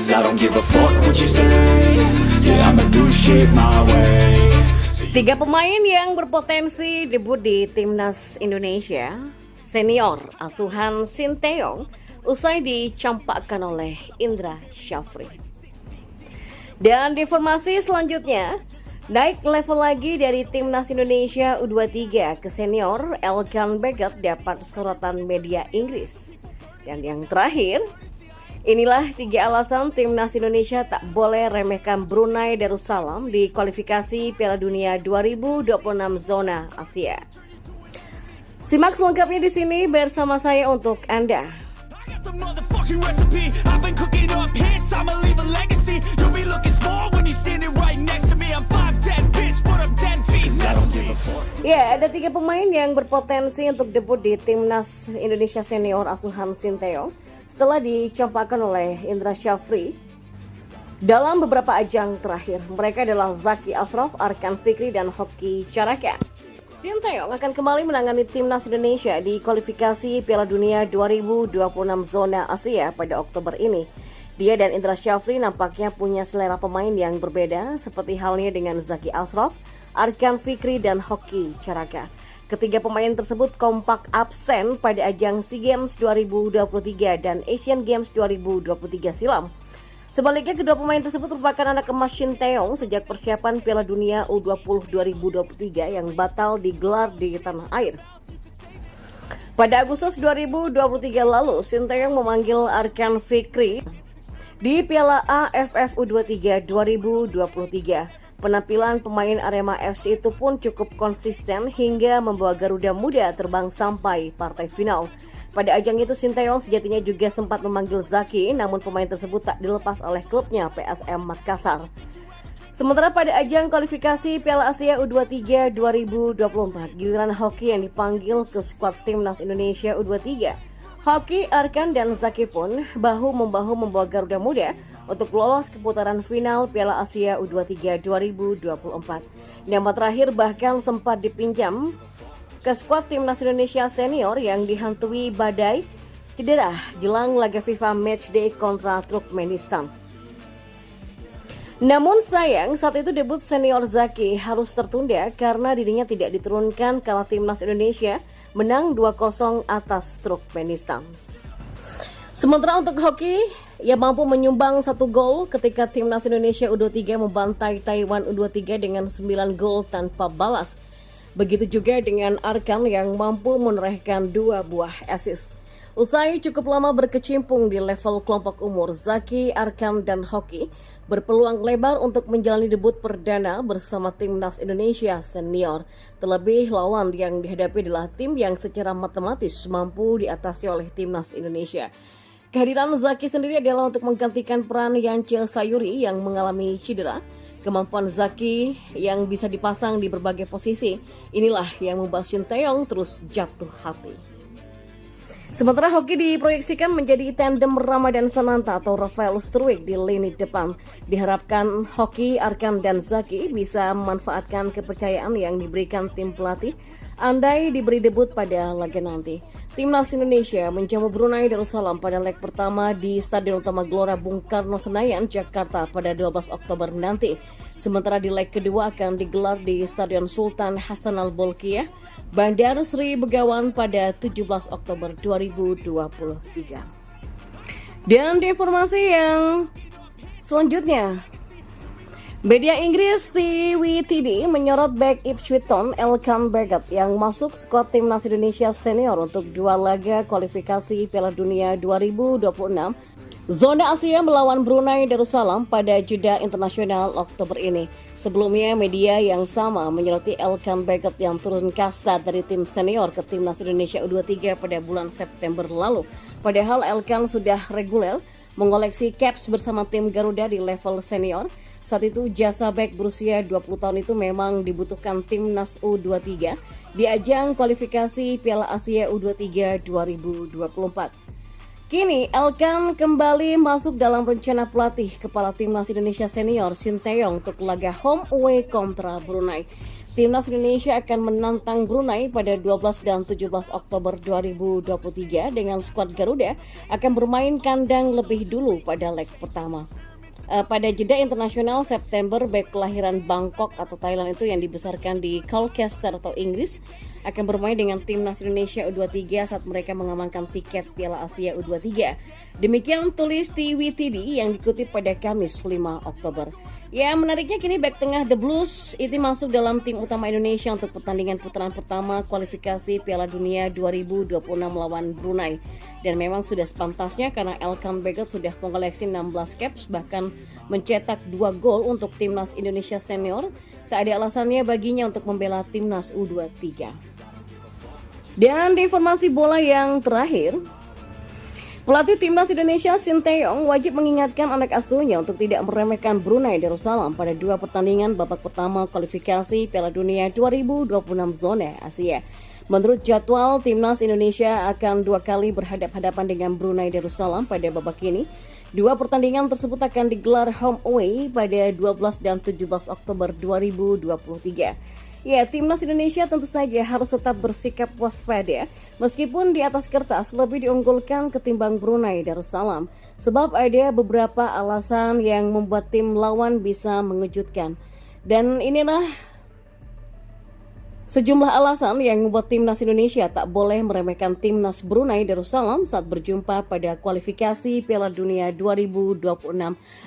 'Cause I don't give a fuck what you say. Yeah, I'ma do shit my way. Tiga pemain yang berpotensi debut di Timnas Indonesia senior asuhan Sinteyong usai dicampakkan oleh Indra Syafri. Dan di informasi selanjutnya, naik level lagi dari Timnas Indonesia U23 ke senior, Elkan Bagot dapat sorotan media Inggris. Dan yang terakhir, inilah 3 alasan Timnas Indonesia tak boleh remehkan Brunei Darussalam di kualifikasi Piala Dunia 2026 zona Asia. Simak selengkapnya di sini bersama saya untuk Anda. The motherfucking recipe, I've been cooking up hits, I'ma leave a legacy. You'll be looking small when you're standing right next to me. I'm 5'10", bitch, but I'm 10 feet next to me. Ya, ada 3 pemain yang berpotensi untuk debut di Timnas Indonesia senior asuhan Sinteyong setelah dicampakkan oleh Indra Syafri dalam beberapa ajang terakhir. Mereka adalah Zaki Ashraf, Arkan Fikri, dan Hoki Caraka. Sinteyong akan kembali menangani Timnas Indonesia di kualifikasi Piala Dunia 2026 zona Asia pada Oktober ini. Dia dan Indra Syafri nampaknya punya selera pemain yang berbeda, seperti halnya dengan Zaki Ashraf, Arkan Fikri, dan Hoki Caraka. Ketiga pemain tersebut kompak absen pada ajang SEA Games 2023 dan Asian Games 2023 silam. Sebaliknya, kedua pemain tersebut merupakan anak emas Sinteyong sejak persiapan Piala Dunia U20 2023 yang batal digelar di tanah air. Pada Agustus 2023 lalu, Sinteyong memanggil Arkan Fikri di Piala AFF U23 2023. Penampilan pemain Arema FC itu pun cukup konsisten hingga membawa Garuda Muda terbang sampai partai final. Pada ajang itu, Sinteyong sejatinya juga sempat memanggil Zaki, namun pemain tersebut tak dilepas oleh klubnya PSM Makassar. Sementara pada ajang kualifikasi Piala Asia U23 2024, giliran Hoki yang dipanggil ke skuad Timnas Indonesia U23. Hoki, Arkan, dan Zaki pun bahu-membahu membawa Garuda Muda untuk lolos ke putaran final Piala Asia U23 2024. Nama terakhir bahkan sempat dipinjam ke skuad Timnas Indonesia senior yang dihantui badai cedera jelang laga FIFA Matchday kontra Turkmenistan. Namun sayang, saat itu debut senior Zaki harus tertunda karena dirinya tidak diturunkan kala Timnas Indonesia menang 2-0 atas Turkmenistan. Sementara untuk Hoki, ia mampu menyumbang 1 gol ketika Timnas Indonesia U23 membantai Taiwan U23 dengan 9 gol tanpa balas. Begitu juga dengan Arkan yang mampu menorehkan 2 buah assist. Usai cukup lama berkecimpung di level kelompok umur, Zaki, Arkan, dan Hoki berpeluang lebar untuk menjalani debut perdana bersama Timnas Indonesia senior. Terlebih lawan yang dihadapi adalah tim yang secara matematis mampu diatasi oleh Timnas Indonesia. Kehadiran Zaki sendiri adalah untuk menggantikan peran Yance Sayuri yang mengalami cedera. Kemampuan Zaki yang bisa dipasang di berbagai posisi, inilah yang membuat Sinteyong terus jatuh hati. Sementara Hoki diproyeksikan menjadi tandem Ramadan Sananta atau Rafael Struijk di lini depan. Diharapkan Hoki, Arkan, dan Zaki bisa memanfaatkan kepercayaan yang diberikan tim pelatih andai diberi debut pada laga nanti. Timnas Indonesia menjamu Brunei Darussalam pada leg pertama di Stadion Utama Gelora Bung Karno Senayan, Jakarta pada 12 Oktober nanti. Sementara di leg kedua akan digelar di Stadion Sultan Hasan Al-Bolkiah, Bandar Sri Begawan pada 17 Oktober 2023. Dan di informasi yang selanjutnya, media Inggris TWTD menyorot bek Ipswich Town Elkan Bagot yang masuk skuad Timnas Indonesia senior untuk 2 laga kualifikasi Piala Dunia 2026 zona Asia melawan Brunei Darussalam pada jeda internasional Oktober ini. Sebelumnya, media yang sama menyoroti Elkan Bagot yang turun kasta dari tim senior ke Timnas Indonesia U23 pada bulan September lalu. Padahal Elkan sudah reguler mengoleksi caps bersama tim Garuda di level senior. Saat itu jasa bek berusia 20 tahun itu memang dibutuhkan Timnas U23 di ajang kualifikasi Piala Asia U23 2024. Kini Elkan kembali masuk dalam rencana pelatih kepala Timnas Indonesia senior Sinteyong untuk laga home away kontra Brunei. Timnas Indonesia akan menantang Brunei pada 12 dan 17 Oktober 2023 dengan skuad Garuda akan bermain kandang lebih dulu pada leg pertama. Pada jeda internasional September, bek kelahiran Bangkok atau Thailand itu yang dibesarkan di Colchester atau Inggris akan bermain dengan Timnas Indonesia U23 saat mereka mengamankan tiket Piala Asia U23. Demikian tulis TWTD yang dikutip pada Kamis 5 Oktober. Ya, menariknya kini bek tengah The Blues itu masuk dalam tim utama Indonesia untuk pertandingan putaran pertama kualifikasi Piala Dunia 2026 melawan Brunei. Dan memang sudah sepantasnya karena Elkan Bagot sudah mengoleksi 16 caps bahkan mencetak 2 gol untuk Timnas Indonesia Senior. Tak ada alasannya baginya untuk membela Timnas U23. Dan di informasi bola yang terakhir, pelatih Timnas Indonesia Sinteyong wajib mengingatkan anak asuhnya untuk tidak meremehkan Brunei Darussalam pada 2 pertandingan babak pertama kualifikasi Piala Dunia 2026 zona Asia. Menurut jadwal, Timnas Indonesia akan 2 kali berhadapan-hadapan dengan Brunei Darussalam pada babak ini. 2 pertandingan tersebut akan digelar home away pada 12 dan 17 Oktober 2023. Ya, Timnas Indonesia tentu saja harus tetap bersikap waspada meskipun di atas kertas lebih diunggulkan ketimbang Brunei Darussalam sebab ada beberapa alasan yang membuat tim lawan bisa mengejutkan. Dan inilah sejumlah alasan yang membuat Timnas Indonesia tak boleh meremehkan Timnas Brunei Darussalam saat berjumpa pada kualifikasi Piala Dunia 2026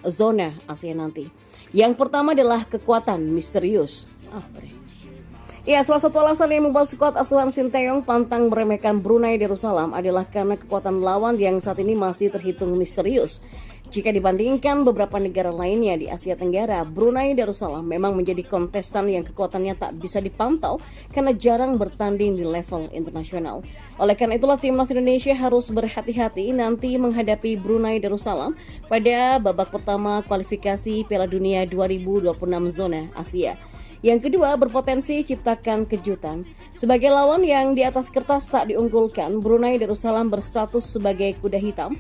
zona Asia nanti. Yang pertama adalah kekuatan misterius. Ya, salah satu alasan yang membuat skuad asuhan Sinteyong pantang meremehkan Brunei Darussalam adalah karena kekuatan lawan yang saat ini masih terhitung misterius. Jika dibandingkan beberapa negara lainnya di Asia Tenggara, Brunei Darussalam memang menjadi kontestan yang kekuatannya tak bisa dipantau karena jarang bertanding di level internasional. Oleh karena itulah Timnas Indonesia harus berhati-hati nanti menghadapi Brunei Darussalam pada babak pertama kualifikasi Piala Dunia 2026 zona Asia. Yang kedua, berpotensi ciptakan kejutan. Sebagai lawan yang di atas kertas tak diunggulkan, Brunei Darussalam berstatus sebagai kuda hitam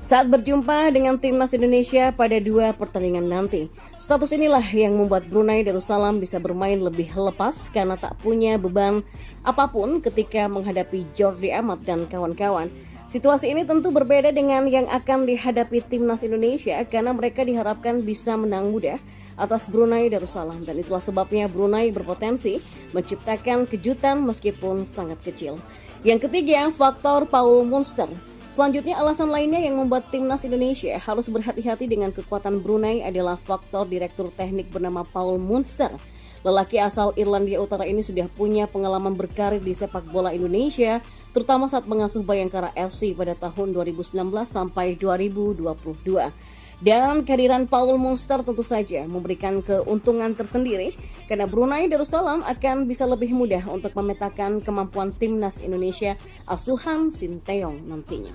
saat berjumpa dengan Timnas Indonesia pada 2 pertandingan nanti. Status inilah yang membuat Brunei Darussalam bisa bermain lebih lepas karena tak punya beban apapun ketika menghadapi Jordi Amat dan kawan-kawan. Situasi ini tentu berbeda dengan yang akan dihadapi Timnas Indonesia karena mereka diharapkan bisa menang mudah atas Brunei Darussalam dan itulah sebabnya Brunei berpotensi menciptakan kejutan meskipun sangat kecil. Yang ketiga, faktor Paul Munster. Selanjutnya, alasan lainnya yang membuat Timnas Indonesia harus berhati-hati dengan kekuatan Brunei adalah faktor direktur teknik bernama Paul Munster. Lelaki asal Irlandia Utara ini sudah punya pengalaman berkarir di sepak bola Indonesia, terutama saat mengasuh Bayangkara FC pada tahun 2019 sampai 2022. Dan kehadiran Paul Munster tentu saja memberikan keuntungan tersendiri karena Brunei Darussalam akan bisa lebih mudah untuk memetakan kemampuan Timnas Indonesia asuhan Sinteyong nantinya.